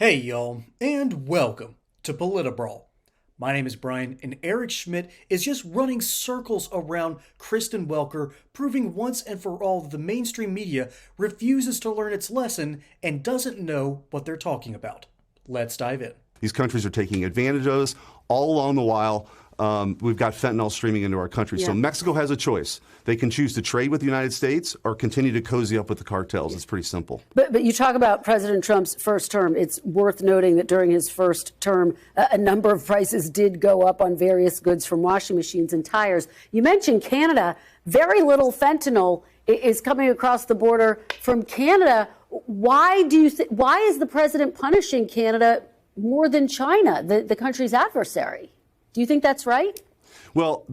Hey y'all, and welcome to Politibrawl. My name is Brian, and Eric Schmitt is just running circles around Kristen Welker, proving once and for all that the mainstream media refuses to learn its lesson and doesn't know what they're talking about. Let's dive in. These countries are taking advantage of us all along the while. We've got fentanyl streaming into our country. So Mexico has a choice. They can choose to trade with the United States or continue to cozy up with the cartels. It's pretty simple. But you talk about President Trump's first term. It's worth noting that during his first term, a number of prices did go up on various goods from washing machines and tires. You mentioned Canada. Very little fentanyl is coming across the border from Canada. Why is the president punishing Canada more than China, the country's adversary? Do you think that's right? Well,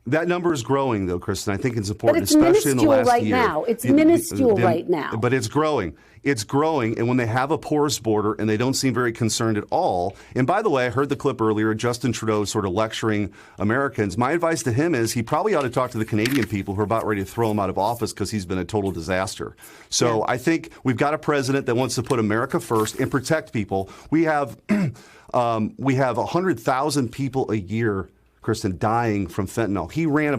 that number is growing, though, Kristen. I think it's important, but it's especially in the last right year. Now. It's minuscule right now. But it's growing. It's growing. And when they have a porous border and they don't seem very concerned at all. And by the way, I heard the clip earlier, Justin Trudeau sort of lecturing Americans. My advice to him is he probably ought to talk to the Canadian people who are about ready to throw him out of office because he's been a total disaster. So I think we've got a president that wants to put America first and protect people. We have 100,000 people a year, Kristen, dying from fentanyl. He ran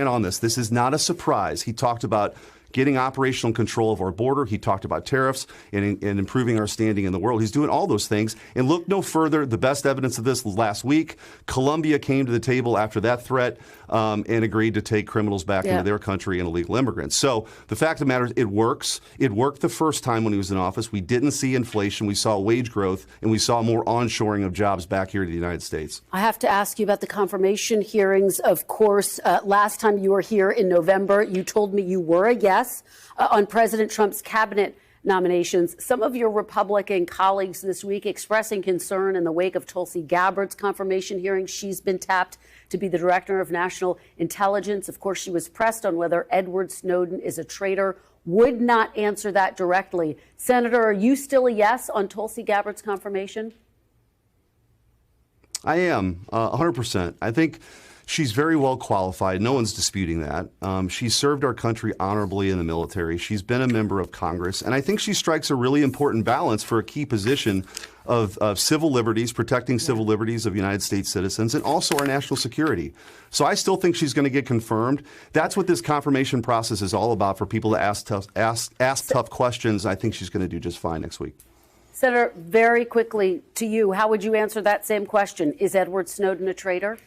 on this. This is not a surprise. He talked about getting operational control of our border. He talked about tariffs and improving our standing in the world. He's doing all those things. And look no further. The best evidence of this was last week. Colombia came to the table after that threat and agreed to take criminals back into their country and illegal immigrants. So the fact of the matter is it works. It worked the first time when he was in office. We didn't see inflation. We saw wage growth, and we saw more onshoring of jobs back here to the United States. I have to ask you about the confirmation hearings. Of course, last time you were here in November, you told me you were a yes on President Trump's cabinet nominations. Some of your Republican colleagues this week expressing concern in the wake of Tulsi Gabbard's confirmation hearing. She's been tapped to be the director of national intelligence. Of course, she was pressed on whether Edward Snowden is a traitor, would not answer that directly. Senator, are you still a yes on Tulsi Gabbard's confirmation? I am, 100%. I think she's very well qualified. No one's disputing that. She served our country honorably in the military. She's been a member of Congress. And I think she strikes a really important balance for a key position of civil liberties, protecting civil liberties of United States citizens, and also our national security. So I still think she's going to get confirmed. That's what this confirmation process is all about, for people to ask tough questions. I think she's going to do just fine next week. Senator, very quickly to you, how would you answer that same question? Is Edward Snowden a traitor?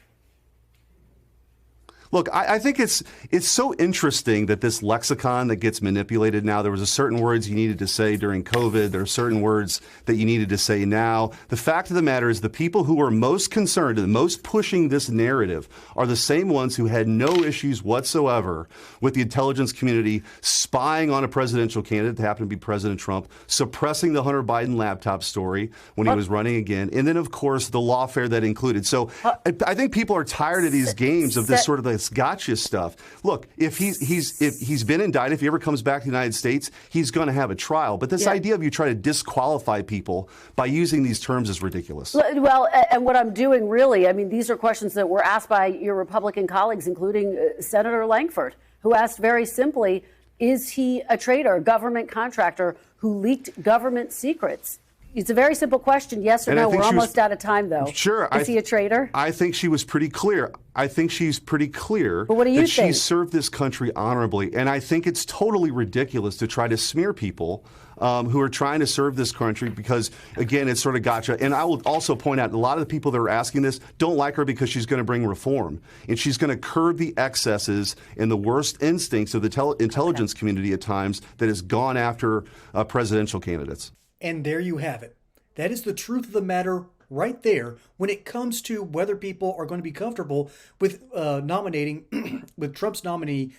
Look, I think it's so interesting that this lexicon that gets manipulated now. There was a certain words you needed to say during COVID. There are certain words that you needed to say now. The fact of the matter is the people who are most concerned and most pushing this narrative are the same ones who had no issues whatsoever with the intelligence community spying on a presidential candidate that happened to be President Trump, suppressing the Hunter Biden laptop story when he was running again, and then, of course, the lawfare that included. So I think people are tired of these games of this sort of gotcha stuff. Look, if he's been indicted, if he ever comes back to the United States, he's going to have a trial. But this idea of you try to disqualify people by using these terms is ridiculous. Well, and what I'm doing really, I mean, these are questions that were asked by your Republican colleagues, including Senator Langford, who asked very simply, is he a traitor, a government contractor who leaked government secrets? It's a very simple question, yes or no. We're almost out of time, though. Sure. Is he a traitor? I think she was pretty clear. I think she's pretty clear but what do you that think? She served this country honorably. And I think it's totally ridiculous to try to smear people who are trying to serve this country because, again, it's sort of gotcha. And I will also point out a lot of the people that are asking this don't like her because she's going to bring reform. And she's going to curb the excesses and the worst instincts of the intelligence community at times that has gone after presidential candidates. And there you have it. That is the truth of the matter right there when it comes to whether people are going to be comfortable with nominating with Trump's nominee,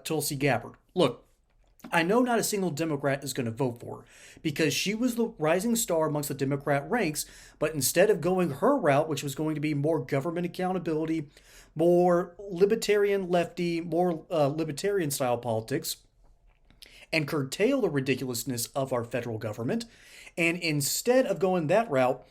Tulsi Gabbard. Look, I know not a single Democrat is going to vote for her because she was the rising star amongst the Democrat ranks, but instead of going her route, which was going to be more government accountability, more libertarian lefty, more libertarian style politics, and curtail the ridiculousness of our federal government. And instead of going that route,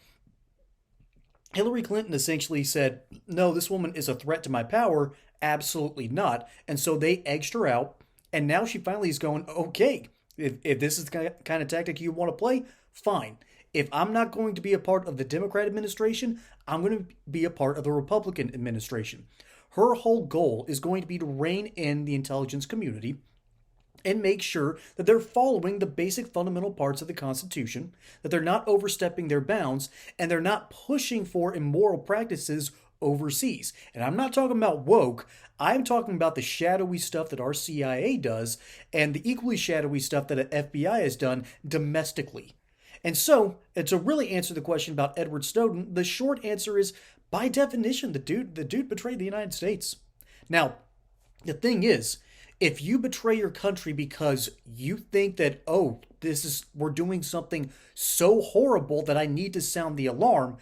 Hillary Clinton essentially said, no, this woman is a threat to my power. Absolutely not. And so they edged her out. And now she finally is going, okay, if this is the kind of tactic you want to play, fine. If I'm not going to be a part of the Democrat administration, I'm going to be a part of the Republican administration. Her whole goal is going to be to rein in the intelligence community and make sure that they're following the basic fundamental parts of the Constitution, that they're not overstepping their bounds, and they're not pushing for immoral practices overseas. And I'm not talking about woke, I'm talking about the shadowy stuff that our CIA does and the equally shadowy stuff that an FBI has done domestically. And so, to really answer the question about Edward Snowden, the short answer is, by definition, the dude betrayed the United States. Now, the thing is, if you betray your country because you think that, oh, we're doing something so horrible that I need to sound the alarm,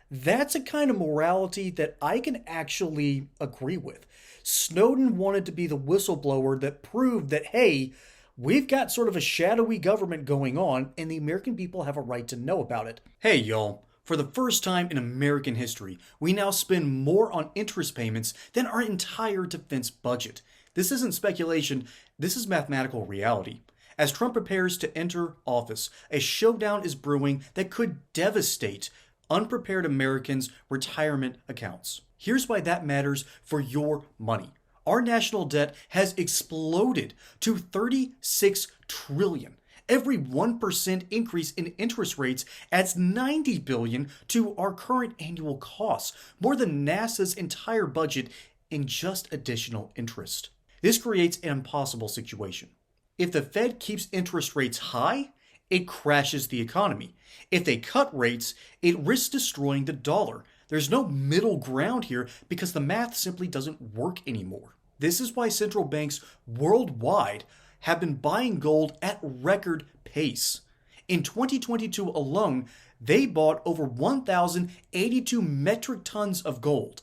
that's a kind of morality that I can actually agree with. Snowden wanted to be the whistleblower that proved that, hey, we've got sort of a shadowy government going on, and the American people have a right to know about it. Hey, y'all. For the first time in American history, we now spend more on interest payments than our entire defense budget. This isn't speculation, this is mathematical reality. As Trump prepares to enter office, a showdown is brewing that could devastate unprepared Americans' retirement accounts. Here's why that matters for your money. Our national debt has exploded to $36 trillion. Every 1% increase in interest rates adds $90 billion to our current annual costs, more than NASA's entire budget in just additional interest. This creates an impossible situation. If the Fed keeps interest rates high, it crashes the economy. If they cut rates, it risks destroying the dollar. There's no middle ground here because the math simply doesn't work anymore. This is why central banks worldwide have been buying gold at record pace. In 2022 alone, they bought over 1,082 metric tons of gold.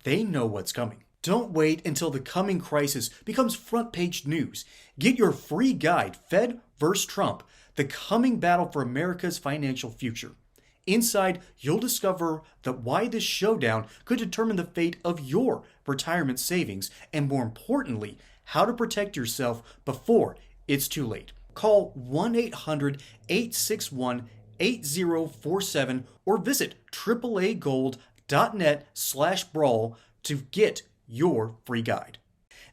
They know what's coming. Don't wait until the coming crisis becomes front-page news. Get your free guide, Fed vs. Trump, the coming battle for America's financial future. Inside, you'll discover that why this showdown could determine the fate of your retirement savings, and more importantly, how to protect yourself before it's too late. Call 1-800-861-8047 or visit AAAgold.net/brawl to get your free guide.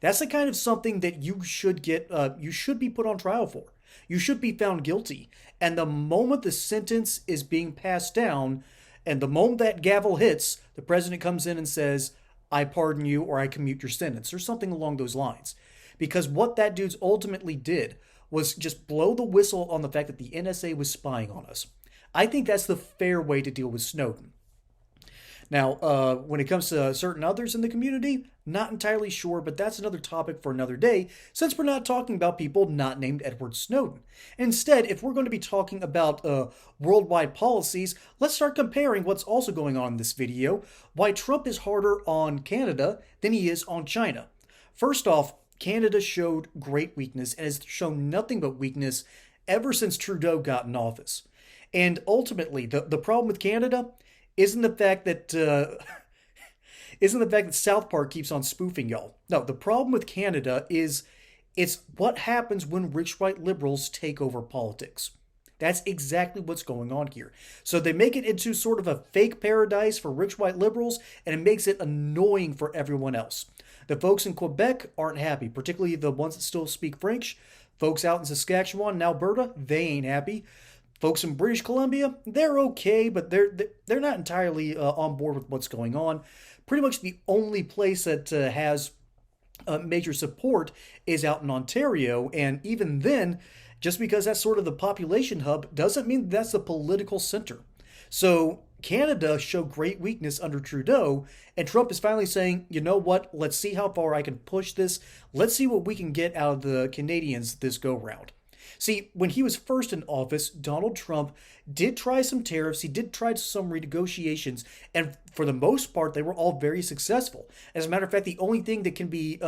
That's the kind of something that you should be put on trial for. You should be found guilty. And the moment the sentence is being passed down, and the moment that gavel hits, the president comes in and says, I pardon you, or I commute your sentence, or something along those lines. Because what that dude's ultimately did was just blow the whistle on the fact that the NSA was spying on us. I think that's the fair way to deal with Snowden. Now, when it comes to certain others in the community, not entirely sure, but that's another topic for another day, since we're not talking about people not named Edward Snowden. Instead, if we're going to be talking about worldwide policies, let's start comparing what's also going on in this video, why Trump is harder on Canada than he is on China. First off, Canada showed great weakness and has shown nothing but weakness ever since Trudeau got in office. And ultimately, the problem with Canada isn't the fact that South Park keeps on spoofing y'all. No, the problem with Canada is it's what happens when rich white liberals take over politics. That's exactly what's going on here. So they make it into sort of a fake paradise for rich white liberals, and it makes it annoying for everyone else. The folks in Quebec aren't happy, particularly the ones that still speak French. Folks out in Saskatchewan and Alberta, they ain't happy. Folks in British Columbia, they're okay, but they're not entirely on board with what's going on. Pretty much the only place that has major support is out in Ontario, and even then, just because that's sort of the population hub doesn't mean that's the political center. So Canada showed great weakness under Trudeau, and Trump is finally saying, you know what, let's see how far I can push this. Let's see what we can get out of the Canadians this go-round. See, when he was first in office, Donald Trump did try some tariffs, he did try some renegotiations, and for the most part, they were all very successful. As a matter of fact, the only thing that can be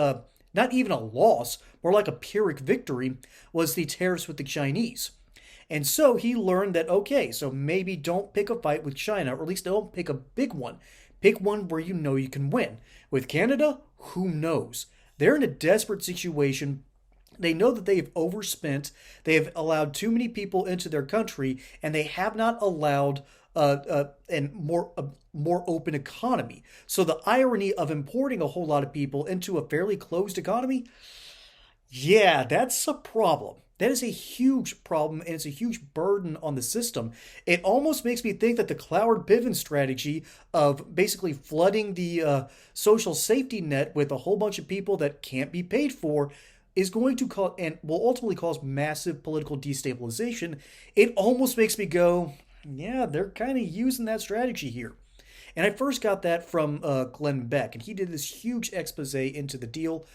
not even a loss, more like a Pyrrhic victory, was the tariffs with the Chinese. And so he learned that, okay, so maybe don't pick a fight with China, or at least don't pick a big one. Pick one where you know you can win. With Canada, who knows? They're in a desperate situation They know that they have overspent, they have allowed too many people into their country, and they have not allowed a more open economy. So the irony of importing a whole lot of people into a fairly closed economy, yeah, that's a problem. That is a huge problem, and it's a huge burden on the system. It almost makes me think that the Cloward Piven strategy of basically flooding the social safety net with a whole bunch of people that can't be paid for is going to cause and will ultimately cause massive political destabilization. It almost makes me go, yeah, they're kind of using that strategy here. And I first got that from Glenn Beck, and he did this huge expose into the deal.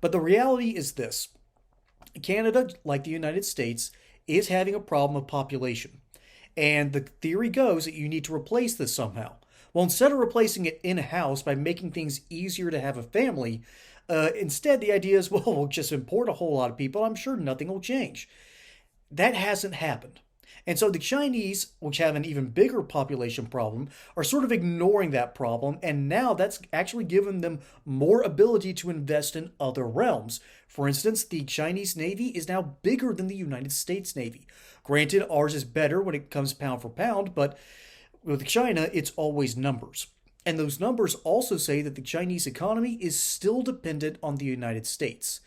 But the reality is this. Canada, like the United States, is having a problem of population. And the theory goes that you need to replace this somehow. Well, instead of replacing it in-house by making things easier to have a family, instead the idea is, well, we'll just import a whole lot of people. I'm sure nothing will change. That hasn't happened. And so the Chinese, which have an even bigger population problem, are sort of ignoring that problem, and now that's actually given them more ability to invest in other realms. For instance, the Chinese Navy is now bigger than the United States Navy. Granted, ours is better when it comes pound for pound, but with China, it's always numbers. And those numbers also say that the Chinese economy is still dependent on the United States.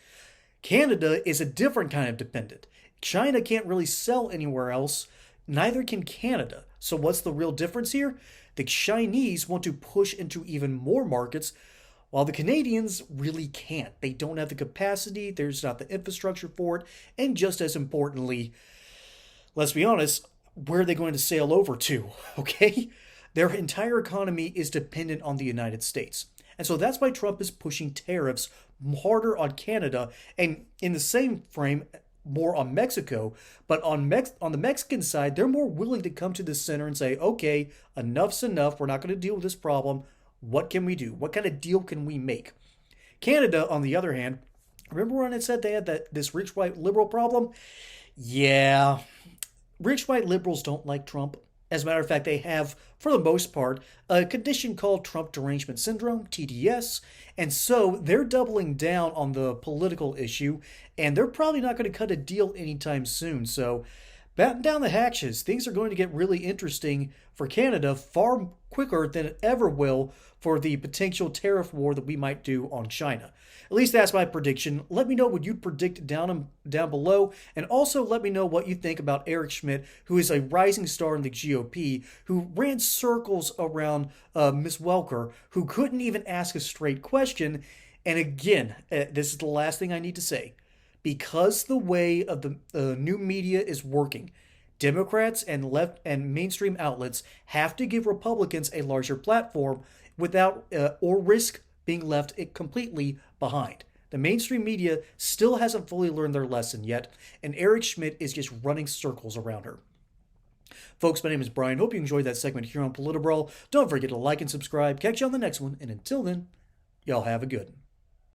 Canada is a different kind of dependent. China can't really sell anywhere else, neither can Canada. So what's the real difference here? The Chinese want to push into even more markets, while the Canadians really can't. They don't have the capacity, there's not the infrastructure for it, and just as importantly, let's be honest, where are they going to sail over to, okay? Their entire economy is dependent on the United States. And so that's why Trump is pushing tariffs harder on Canada, and in the same frame, more on Mexico, but on the Mexican side, they're more willing to come to the center and say, okay, enough's enough. We're not going to deal with this problem. What can we do? What kind of deal can we make? Canada, on the other hand, remember when I said they had this rich white liberal problem? Yeah, rich white liberals don't like Trump. As a matter of fact, they have, for the most part, a condition called Trump Derangement Syndrome, TDS, and so they're doubling down on the political issue, and they're probably not going to cut a deal anytime soon. So, batten down the hatches. Things are going to get really interesting for Canada far quicker than it ever will for the potential tariff war that we might do on China. At least that's my prediction. Let me know what you predict down below, and also let me know what you think about Eric Schmitt, who is a rising star in the GOP, who ran circles around Ms. Welker, who couldn't even ask a straight question. And again, this is the last thing I need to say. Because the way of the new media is working, Democrats and left and mainstream outlets have to give Republicans a larger platform without or risk being left completely behind. The mainstream media still hasn't fully learned their lesson yet, and Eric Schmitt is just running circles around her. Folks, my name is Brian. Hope you enjoyed that segment here on Politibrawl. Don't forget to like and subscribe. Catch you on the next one, and until then, y'all have a good one.